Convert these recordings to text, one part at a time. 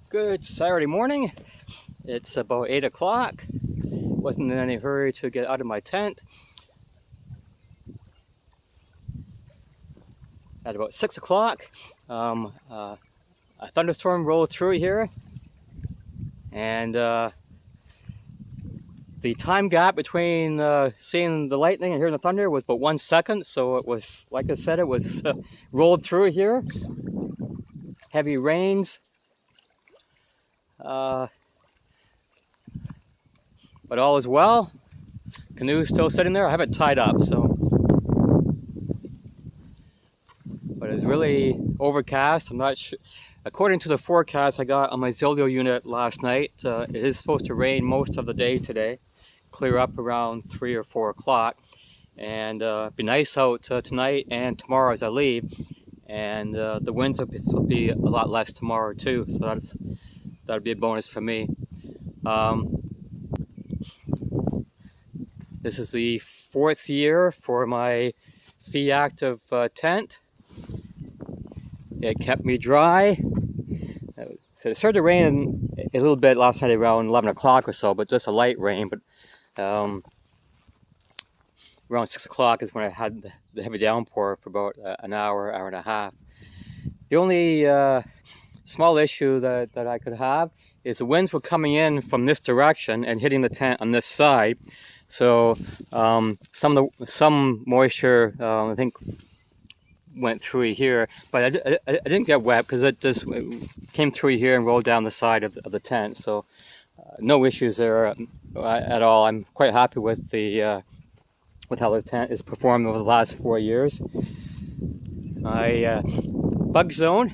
Good Saturday morning. It's about 8 o'clock. Wasn't in any hurry to get out of my tent. At about 6 o'clock, a thunderstorm rolled through here, and the time gap between seeing the lightning and hearing the thunder was about 1 second. So it was, like I said, it was rolled through here. Heavy rains. But all is well. Canoe's still sitting there. I have it tied up, so. But it's really overcast. I'm not sure. According to the forecast I got on my Zilio unit last night, it is supposed to rain most of the day today. Clear up around 3 or 4 o'clock. And be nice out tonight and tomorrow as I leave. And the winds will be a lot less tomorrow too. So that'll be a bonus for me. This is the 4th year for my Fee Active tent. It kept me dry. So it started to rain a little bit last night around 11 o'clock or so, but just a light rain. But around 6 o'clock is when I had the heavy downpour for about an hour, hour and a half. The only small issue that I could have is the winds were coming in from this direction and hitting the tent on this side. So some moisture, I think, went through here, but I didn't get wet because it just came through here and rolled down the side of the tent. So no issues there at all. I'm quite happy with with how the tent is performed over the last 4 years. My bug zone,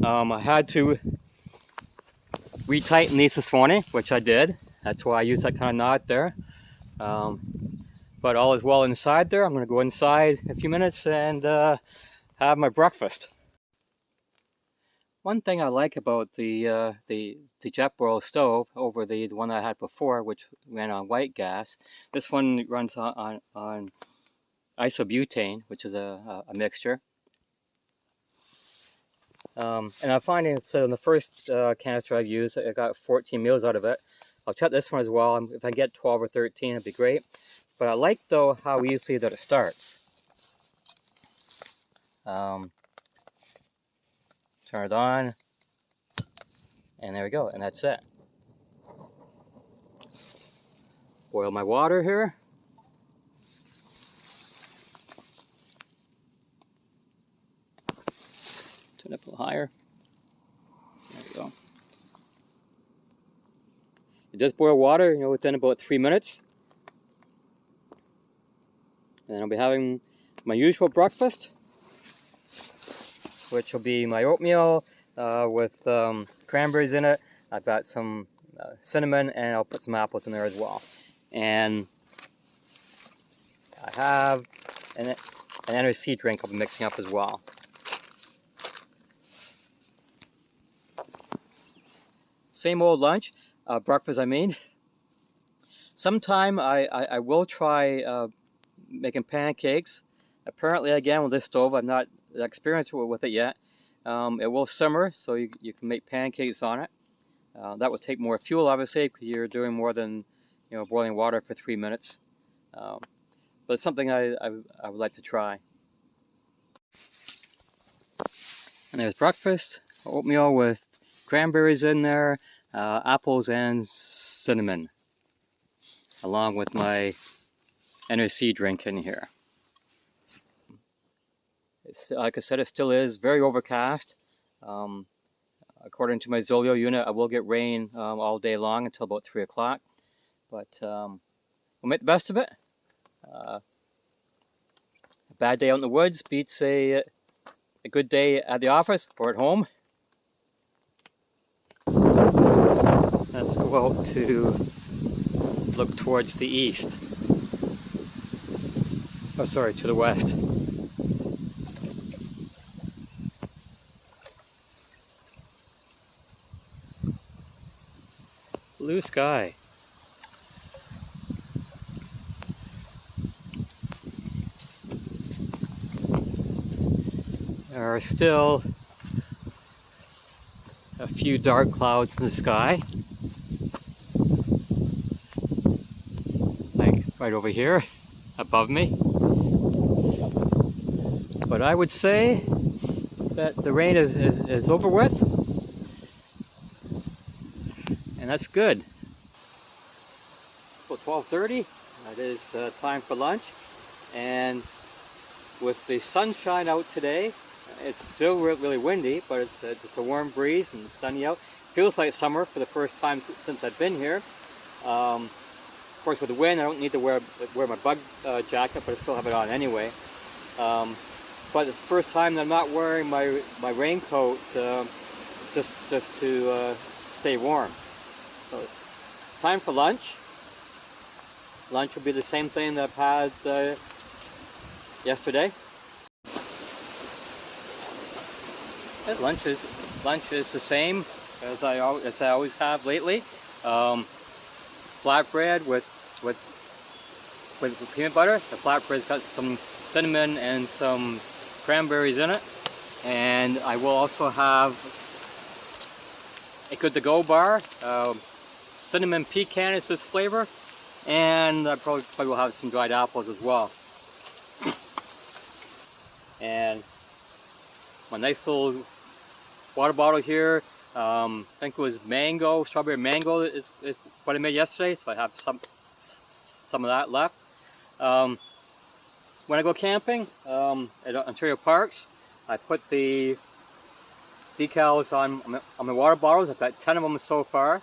I had to retighten these this morning, which I did. That's why I used that kind of knot there. But all is well inside there. I'm going to go inside in a few minutes and have my breakfast. One thing I like about the Jetboil stove over the one I had before, which ran on white gas, this one runs on isobutane, which is a mixture. And I'm finding so in the first canister I've used, I got 14 meals out of it. I'll check this one as well. If I get 12 or 13, it'd be great. But I like, though, how easily that it starts. Turn it on, and there we go, and that's it. Boil my water here. Turn it up a little higher. There we go. It does boil water, within about 3 minutes. And then I'll be having my usual breakfast, which will be my oatmeal with cranberries in it. I've got some cinnamon, and I'll put some apples in there as well. And I have an NRC drink I'll be mixing up as well. Same old lunch, breakfast I mean. Sometime I will try making pancakes. Apparently, again, with this stove, I'm not experienced with it yet. It will simmer, so you can make pancakes on it. That would take more fuel, obviously, because you're doing more than boiling water for 3 minutes. But it's something I would like to try. And there's breakfast, oatmeal with cranberries in there, apples and cinnamon, along with my NRC drink in here. Like I said, it still is very overcast. According to my Zilio unit, I will get rain all day long until about 3 o'clock. But we'll make the best of it. A bad day out in the woods beats a good day at the office or at home. Let's go out to look towards the east. Oh, sorry, to the west. Blue sky. There are still a few dark clouds in the sky, like right over here above me. But I would say that the rain is over with, and that's good. So 12:30, it is time for lunch, and with the sunshine out today, it's still really windy, but it's a warm breeze and sunny out. Feels like summer for the first time since I've been here. Of course, with the wind, I don't need to wear my bug jacket, but I still have it on anyway. But it's the first time that I'm not wearing my raincoat just to stay warm. So it's time for lunch. Lunch will be the same thing that I've had yesterday. Lunch is the same as I always have lately. Flatbread with peanut butter. The flatbread's got some cinnamon and some cranberries in it, and I will also have a good to go bar. Cinnamon pecan is this flavor, and I probably will have some dried apples as well. And my nice little water bottle here. I think it was mango, strawberry mango is what I made yesterday, so I have some of that left. When I go camping at Ontario Parks, I put the decals on my water bottles. I've got 10 of them so far.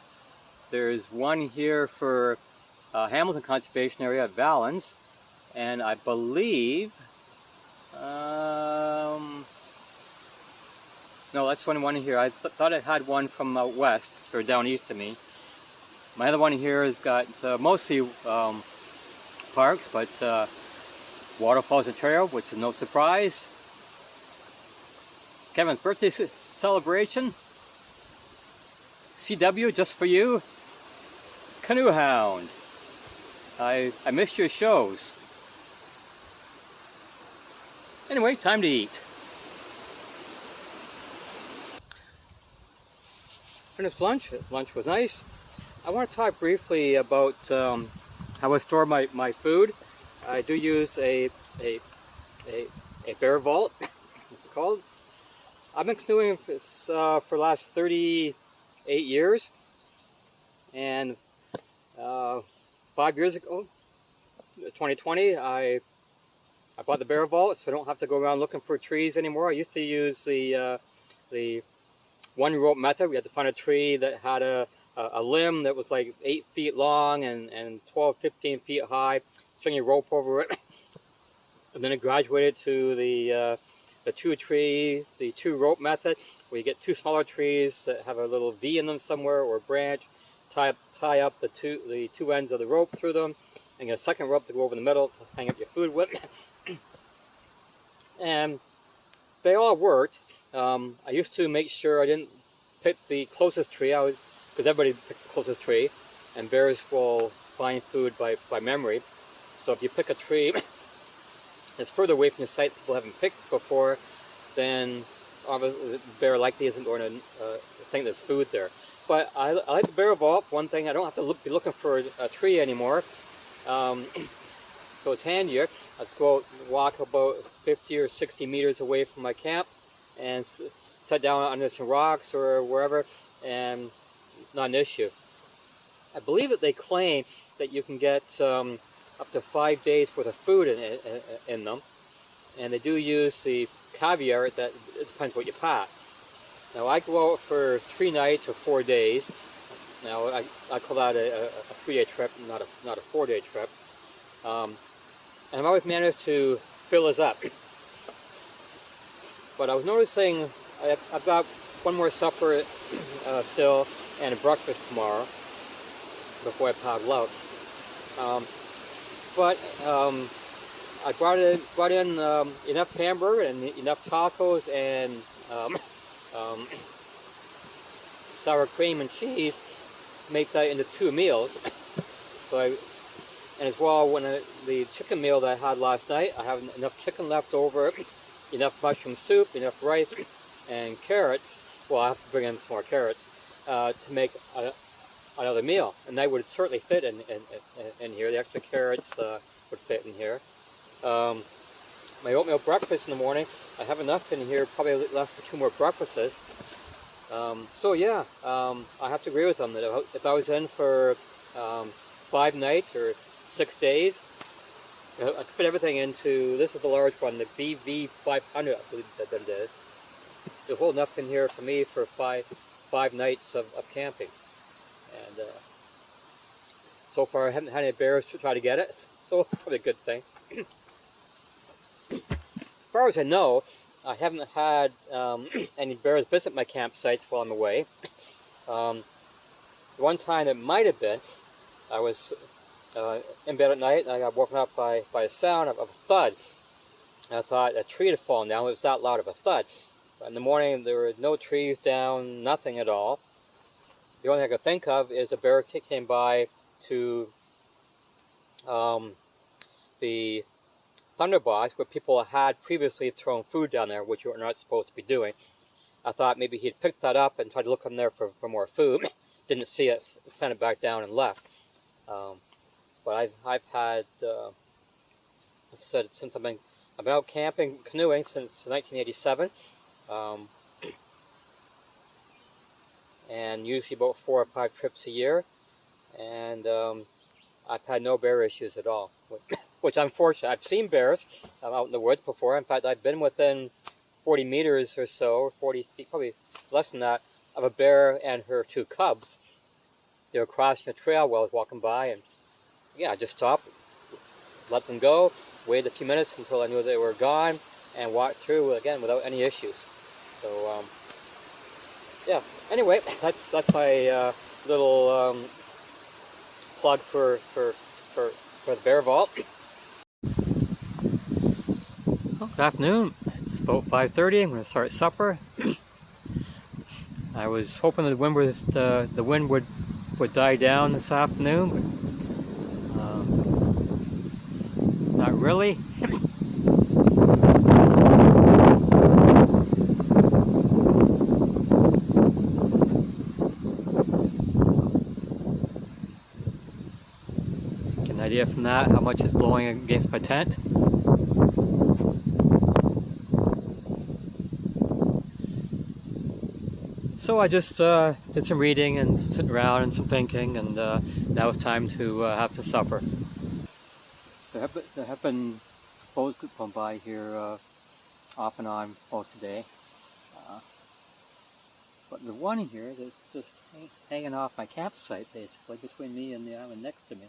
There's one here for Hamilton Conservation Area at Valens, and I believe no, that's the one here. I thought I had one from out west, or down east of me. My other one here has got mostly parks, but Waterfalls, Ontario, which is no surprise. Kevin's birthday celebration. CW, just for you. Canoe Hound. I missed your shows. Anyway, time to eat. Finished lunch. Lunch was nice. I want to talk briefly about how I store my food. I do use a bear vault, it's called. I've been canoeing for the last 38 years, and 5 years ago, 2020, I bought the bear vault, so I don't have to go around looking for trees anymore. I used to use the one rope method. We had to find a tree that had a limb that was like 8 feet long and 12, 15 feet high, string a rope over it. And then it graduated to the two rope method, where you get two smaller trees that have a little V in them somewhere, or a branch, tie up the two ends of the rope through them, and get a second rope to go over the middle to hang up your food with. And they all worked. I used to make sure I didn't pick the closest tree, because everybody picks the closest tree, and bears will find food by memory. So if you pick a tree that's further away from the site people haven't picked before, then obviously the bear likely isn't going to think there's food there. But I like the bear vault. One thing, I don't have to be looking for a tree anymore. So it's handier. Let's go out and walk about 50 or 60 meters away from my camp and sit down under some rocks or wherever, and it's not an issue. I believe that they claim that you can get up to 5 days worth of food in them, and they do use the caviar. That it depends what you pack. Now I go out for 3 nights or 4 days. Now I call that a 3-day trip, not a 4-day trip. And I've always managed to fill us up. But I was noticing I've got one more supper still, and a breakfast tomorrow before I paddle out. But I brought in enough hamburger and enough tacos and sour cream and cheese to make that into 2 meals. And as well, the chicken meal that I had last night, I have enough chicken left over, enough mushroom soup, enough rice and carrots well, I have to bring in some more carrots to make another meal, and that would certainly fit in here. The extra carrots would fit in here. My oatmeal breakfast in the morning, I have enough in here, probably left for 2 more breakfasts. So yeah, I have to agree with them that if I was in for 5 nights or 6 days, I could fit everything into, this is the large one, the BV500, I believe that it is. There's hold enough in here for me for five nights of camping. And so far I haven't had any bears to try to get it, so it's probably a good thing. As far as I know, I haven't had any bears visit my campsites while I'm away. One time it might have been, I was in bed at night and I got woken up by a sound of a thud. And I thought a tree had fallen down. It was that loud of a thud. But in the morning there were no trees down, nothing at all. The only thing I could think of is a bear came by to the thunderbox where people had previously thrown food down there, which you were not supposed to be doing. I thought maybe he'd picked that up and tried to look in there for more food. Didn't see it, sent it back down and left. But I've had, as I said, since I've been out camping, canoeing since 1987. And usually about 4 or 5 trips a year, and I've had no bear issues at all, which I'm fortunate. I've seen bears out in the woods before. In fact, I've been within 40 meters or so, or 40 feet, probably less than that, of a bear and her 2 cubs. They were crossing a trail while I was walking by, and yeah, I just stopped, let them go, waited a few minutes until I knew they were gone, and walked through again without any issues. So yeah, anyway, that's my little plug for the bear vault. Well, good afternoon. It's about 5:30. I'm going to start supper. I was hoping the wind would die down this afternoon, but not really. Idea from that how much is blowing against my tent. So I just did some reading and some sitting around and some thinking, and now it's time to have some supper. There have been boats going by here off and on most today, but the one here that's just hanging off my campsite basically between me and the island next to me.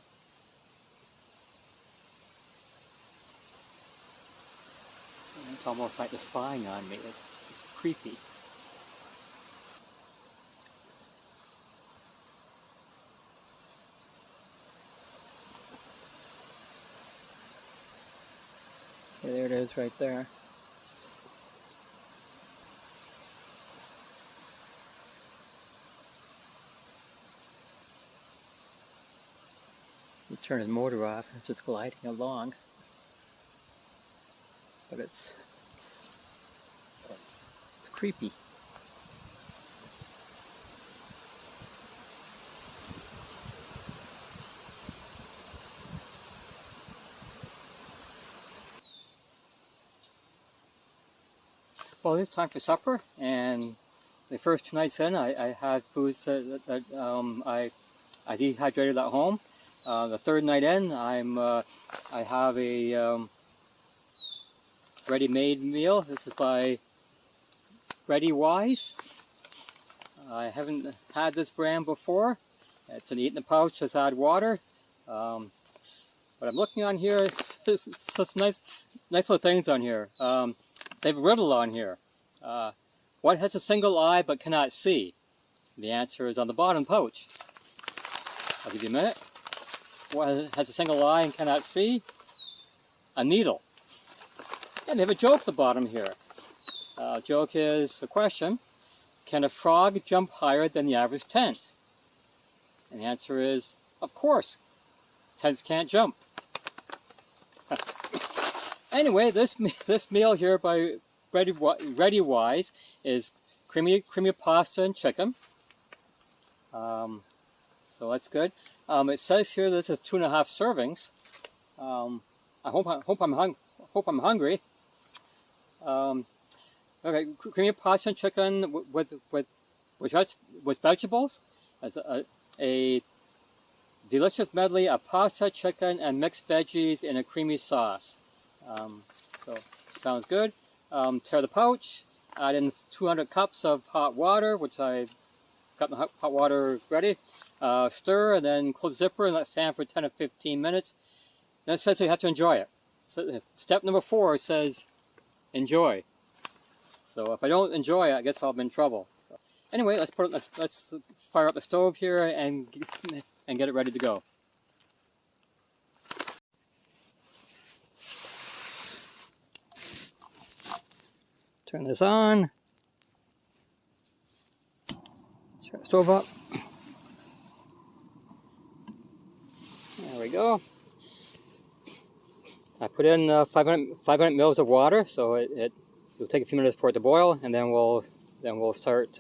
It's almost like they're spying on me. It's creepy. Okay, there it is right there. You turn his motor off, it's just gliding along. But it's creepy. Well, it's time for supper, and the first 2 nights in, I had foods that I dehydrated at home. The 3rd night in, I have a ready-made meal. This is by Ready Wise. I haven't had this brand before. It's an eat in the pouch, just add water. What I'm looking on here is some nice little things on here. They have a riddle on here. What has a single eye but cannot see? The answer is on the bottom pouch. I'll give you a minute. What has a single eye and cannot see? A needle. And they have a joke at the bottom here. Joke is a question: can a frog jump higher than the average tent? And the answer is, of course. Tents can't jump. Anyway, this meal here by Ready Wise is creamy pasta and chicken. So that's good. It says here this is 2.5 servings. I hope I'm hungry. Okay, creamy pasta and chicken with vegetables. As a delicious medley of pasta, chicken, and mixed veggies in a creamy sauce. So sounds good. Tear the pouch. Add in 200 cups of hot water, which I got the hot water ready. Stir and then close the zipper and let it stand for 10 to 15 minutes. Then it says you have to enjoy it. So step number 4 says enjoy. So if I don't enjoy it, I guess I'll be in trouble. Anyway, let's fire up the stove here and get it ready to go. Turn this on. Turn the stove up. There we go. I put in 500 mils of water, so it'll take a few minutes for it to boil, and then we'll start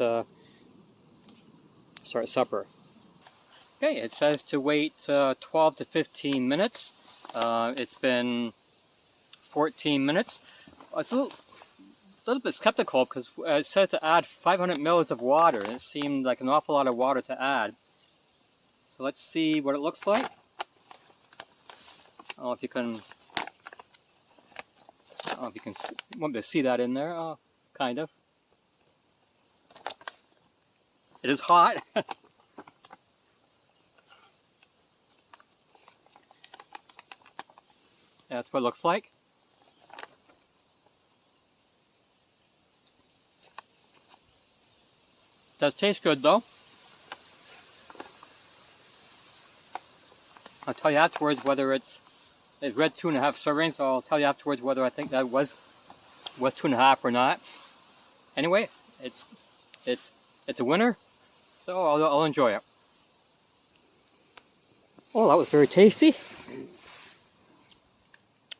supper. Okay, it says to wait 12 to 15 minutes. It's been 14 minutes. I was a little bit skeptical because it said to add 500 mils of water, and it seemed like an awful lot of water to add. So let's see what it looks like. I don't know if you can. I don't know if you can want to see that in there. Oh, kind of. It is hot. That's what it looks like. Does taste good though. I'll tell you afterwards whether it read 2.5 servings, so I'll tell you afterwards whether I think that was 2.5 or not. Anyway, it's a winner, so I'll enjoy it. Oh, that was very tasty.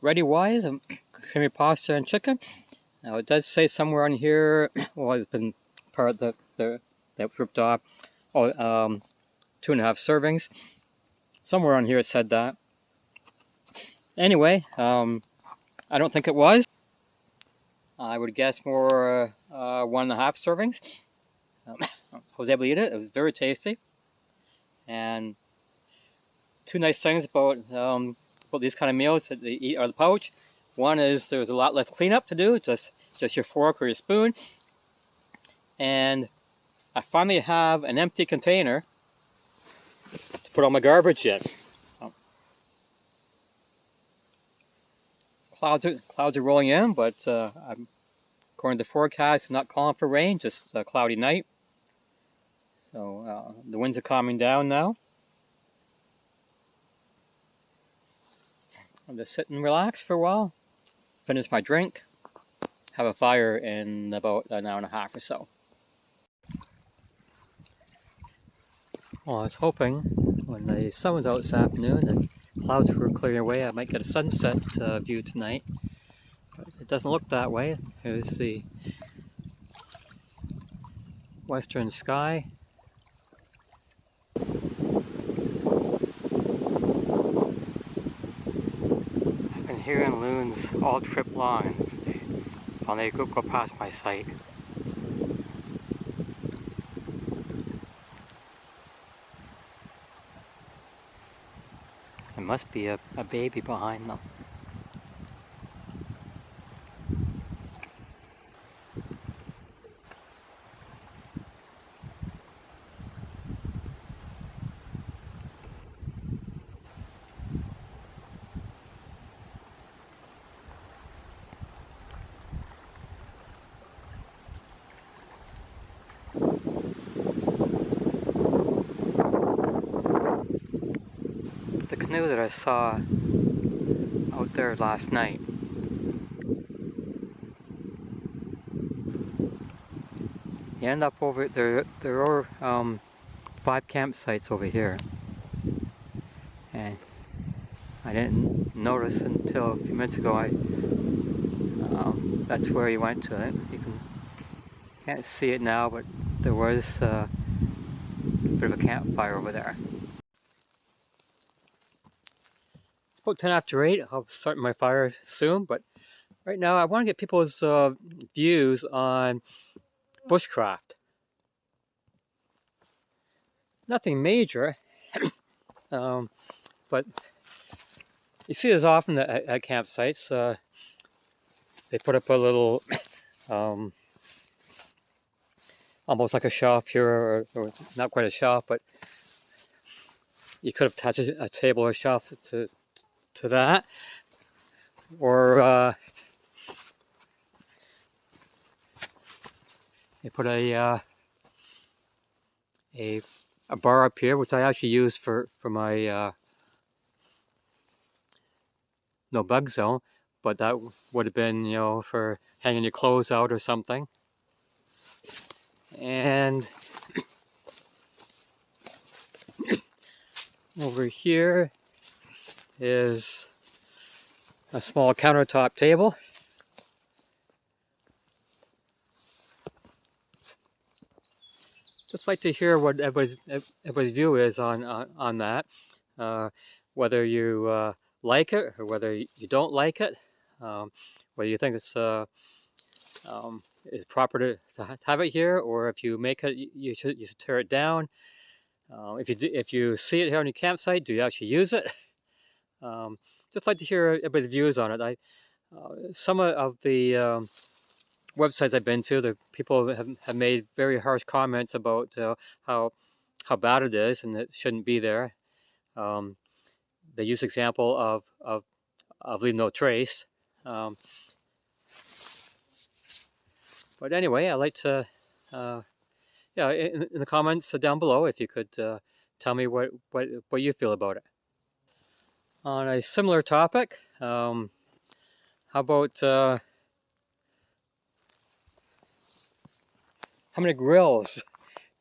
Ready-wise, creamy pasta and chicken. Now it does say somewhere on here, well, it's been part of that was ripped off. Oh, 2.5 servings. Somewhere on here it said that. Anyway, I don't think it was. I would guess more 1.5 servings. I was able to eat it. It was very tasty. And 2 nice things about these kind of meals that they eat out of the pouch. One is there's a lot less cleanup to do, just your fork or your spoon. And I finally have an empty container to put all my garbage in. Clouds are rolling in, but according to the forecast, it's not calling for rain, just a cloudy night. So the winds are calming down now. I'll just sit and relax for a while, finish my drink, have a fire in about an hour and a half or so. Well, I was hoping when the sun was out this afternoon and clouds were clearing away, I might get a sunset view tonight. But it doesn't look that way. Here's the western sky. I've been hearing loons all trip long. Finally go past my site. There must be a baby behind them. The canoe that I saw out there last night, you end up over there. There are 5 campsites over here, and I didn't notice until a few minutes ago. That's where you went to it. You can Can't see it now, but there was a bit of a campfire over there. It's about 10 after 8. I'll start my fire soon, but right now I want to get people's views on bushcraft. Nothing major, but you see this often at campsites. They put up a little, almost like a shelf here, or not quite a shelf, but you could have attached a table or shelf to that, or they put a bar up here, which I actually use for my no bug zone, but that would have been, you know, for hanging your clothes out or something. And over here is a small countertop table. Just like to hear what everybody's view is on that, whether you like it or whether you don't like it, whether you think it's is proper to have it here, or if you make it, you should tear it down. If you see it here on your campsite, do you actually use it? Just like to hear everybody's views on it. Some of the websites I've been to, the people have made very harsh comments about how bad it is and it shouldn't be there. They use example of leave no trace. But anyway, I like to, yeah, in the comments down below, if you could tell me what you feel about it. On a similar topic, how about how many grills?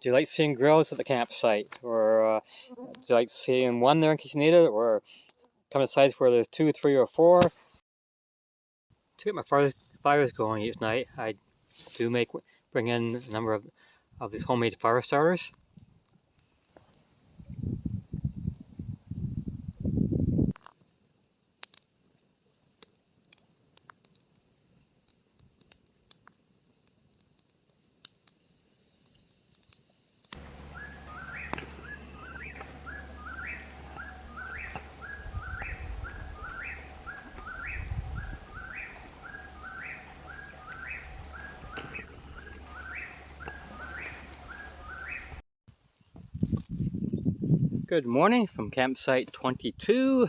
Do you like seeing grills at the campsite? Or do you like seeing one there in case you need it? Or come to sites where there's 2, 3, or 4? To get my fires going each night, I do bring in a number of these homemade fire starters. Good morning from campsite 22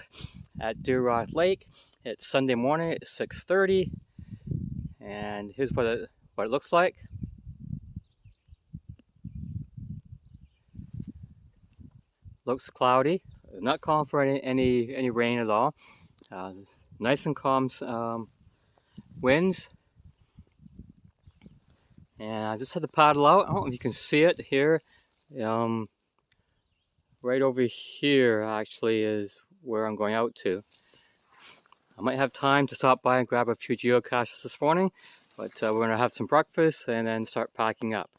at Deerock Lake. It's Sunday morning at 6:30, and here's what it looks like. Looks cloudy. Not calling for any rain at all. Nice and calm winds, and I just had to paddle out. I don't know if you can see it here. Right over here actually is where I'm going out to. I might have time to stop by and grab a few geocaches this morning, but we're going to have some breakfast and then start packing up.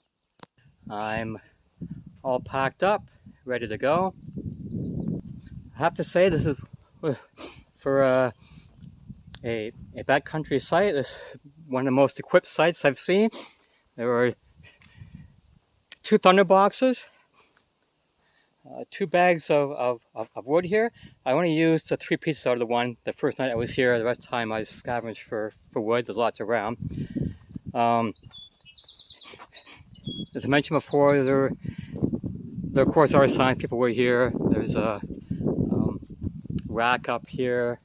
I'm all packed up, ready to go. I have to say, this is for a backcountry site. This is one of the most equipped sites I've seen. There were 2 thunder boxes, 2 bags of wood here. I only used 3 pieces out of the first night I was here. The rest of the time I scavenged for wood. There's lots around. As I mentioned before, there of course are signs people were here. There's a rack up here.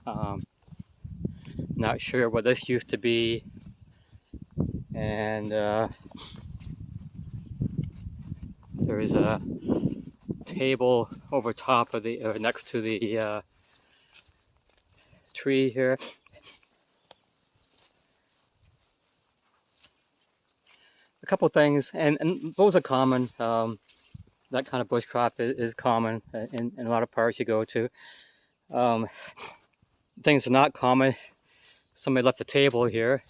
Not sure what this used to be. And there is a table over top of next to the tree here. A couple things, and those are common. That kind of bushcraft is common in a lot of parks you go to. Things are not common. Somebody left a table here.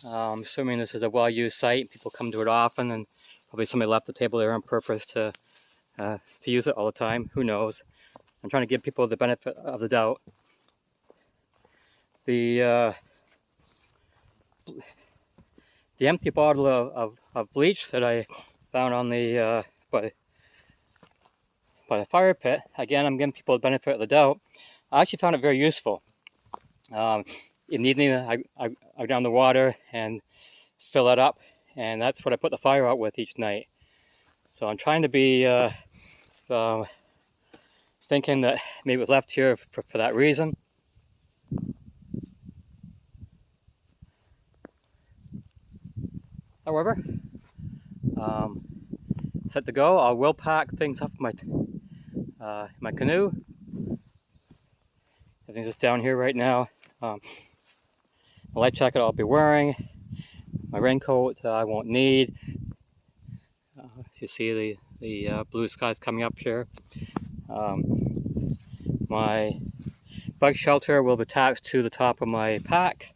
I'm assuming this is a well-used site. People come to it often, and probably somebody left the table there on purpose to use it all the time. Who knows? I'm trying to give people the benefit of the doubt. The empty bottle of bleach that I found on the by the fire pit. Again, I'm giving people the benefit of the doubt. I actually found it very useful. In the evening, I go down the water and fill it up, and that's what I put the fire out with each night. So I'm trying to be thinking that maybe it was left here for that reason. However, set to go. I will pack things up in my canoe. Everything's just down here right now. The light jacket I'll be wearing. My raincoat I won't need. As you see, the blue skies coming up here. My bug shelter will be attached to the top of my pack,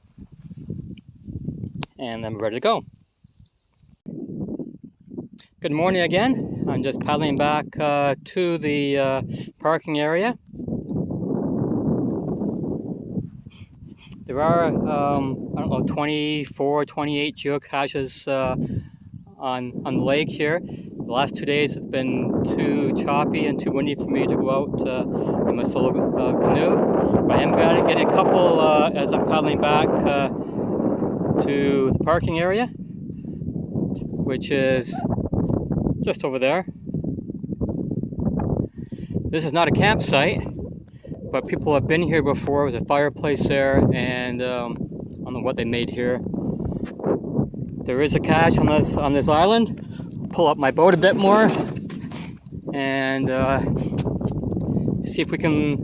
and I'm ready to go. Good morning again. I'm just paddling back to the parking area. There are, I don't know, 24, 28 geocaches on the lake here. The last 2 days it's been too choppy and too windy for me to go out in my solo canoe. But I am getting a couple as I'm paddling back to the parking area, which is just over there. This is not a campsite, but people have been here before. There's a fireplace there, and I don't know what they made here. There is a cache on this island. Pull up my boat a bit more and see if we can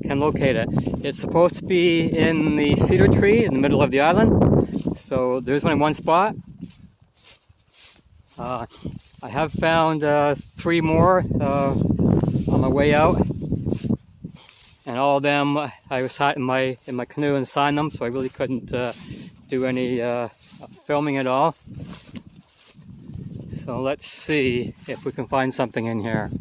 locate it. It's supposed to be in the cedar tree in the middle of the island. So there's only one spot. I have found 3 more on my way out, and all of them I was sat in my canoe and signed them, so I really couldn't do any filming at all. So let's see if we can find something in here.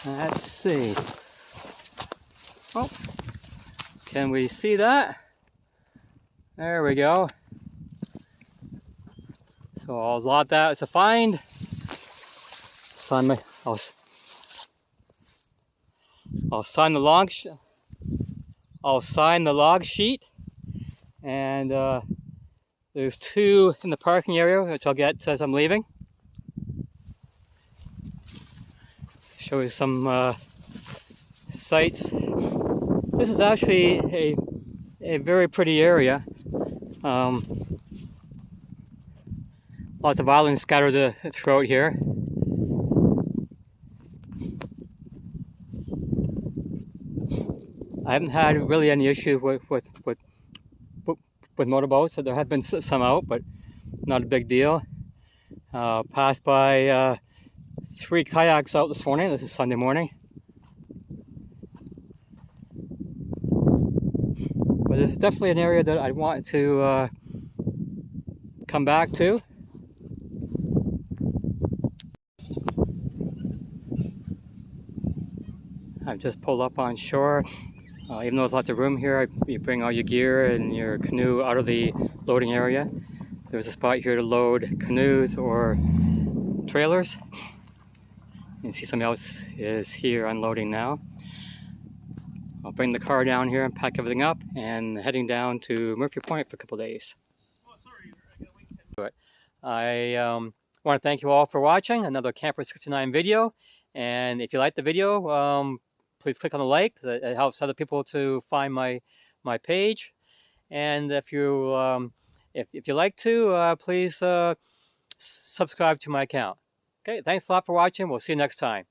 Let's see. Oh, can we see that? There we go. So I'll log that as a find. I'll sign the log. I'll sign the log sheet. And there's 2 in the parking area, which I'll get as I'm leaving. Show you some sights. This is actually a very pretty area. Lots of islands scattered throughout here. I haven't had really any issue with motorboats. So there have been some out, but not a big deal. Passed by 3 kayaks out this morning. This is Sunday morning. But this is definitely an area that I want to come back to. I've just pulled up on shore. Even though there's lots of room here, you bring all your gear and your canoe out of the loading area. There's a spot here to load canoes or trailers. You can see somebody else is here unloading now. I'll bring the car down here and pack everything up, and heading down to Murphy Point for a couple of days. I want to thank you all for watching another Camper 69 video, and if you like the video, please click on the like. It helps other people to find my page. And if you like to, please subscribe to my account. Okay, thanks a lot for watching. We'll see you next time.